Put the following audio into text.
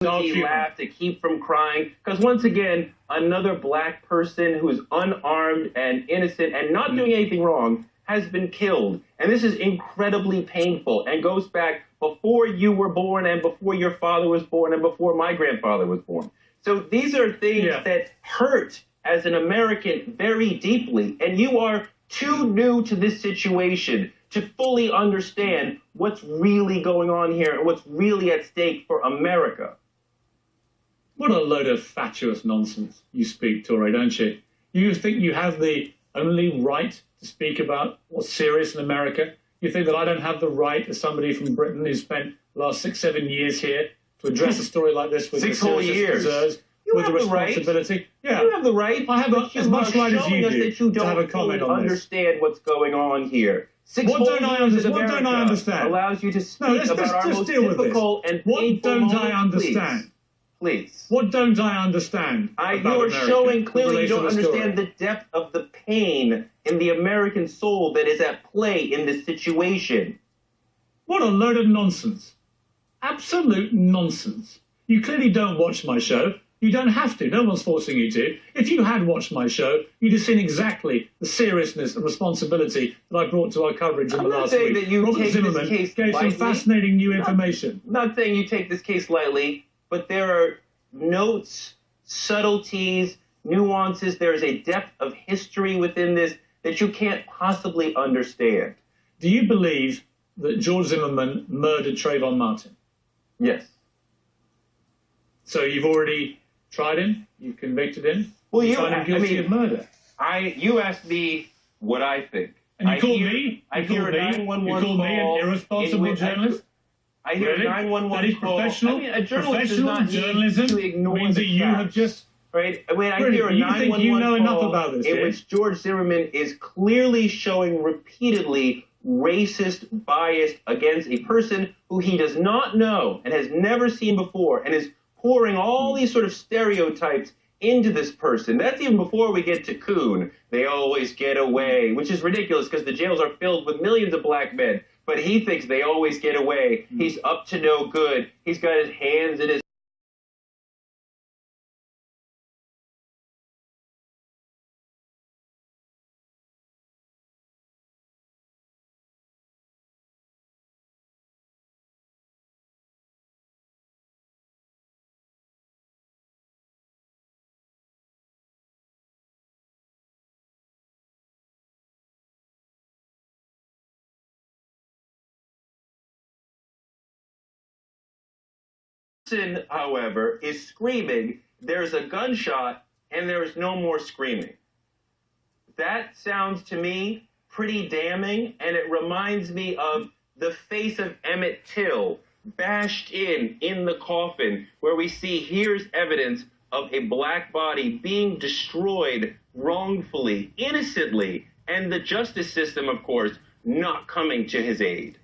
laugh to keep from crying, because once again, another black person who is unarmed and innocent and not doing anything wrong has been killed. And this is incredibly painful and goes back before you were born and before your father was born and before my grandfather was born. So these are things that hurt as an American very deeply. And you are too new to this situation to fully understand what's really going on here and what's really at stake for America. What a load of fatuous nonsense you speak, Toure, don't you? You think you have the only right to speak about what's serious in America? You think that I don't have the right, as somebody from Britain who spent the last 6-7 years here, to address a story like this with 6 whole years. With the responsibility? Yeah. You have the right. I have as much right as you do to have a comment on this. Understand what's going on here. What don't I understand? Allows you to speak about our most difficult and painful What don't moments. I understand? Please. What don't I understand? You are showing clearly you don't understand the depth of the pain in the American soul that is at play in this situation. What a load of nonsense. Absolute nonsense. You clearly don't watch my show. You don't have to. No one's forcing you to. If you had watched my show, you'd have seen exactly the seriousness and responsibility that I brought to our coverage in the last week. That you Robert take Zimmerman this case gave lightly. some fascinating new information. I'm not saying you take this case lightly, but there are notes, subtleties, nuances. There is a depth of history within this that you can't possibly understand. Do you believe that George Zimmerman murdered Trayvon Martin? Yes. So you've already tried him? You've convicted him? Well, you find him guilty of murder? You asked me what I think. And you called me? I hear a 911 You called me an irresponsible journalist? I hear a 911 That is professional. call. I mean, a journalist does not journalism need to ignore means that you have just... Right? I mean, I Really, hear a you 911 think you know enough call about this, in which George Zimmerman is clearly showing repeatedly racist bias against a person who he does not know and has never seen before, and is pouring all these sort of stereotypes into this person. That's even before we get to Coon. They always get away, which is ridiculous because the jails are filled with millions of black men. But he thinks they always get away. He's up to no good. He's got his hands in his person, however, is screaming, there's a gunshot, and there is no more screaming. That sounds to me pretty damning, and it reminds me of the face of Emmett Till bashed in the coffin, where we see here's evidence of a black body being destroyed wrongfully, innocently, and the justice system, of course, not coming to his aid.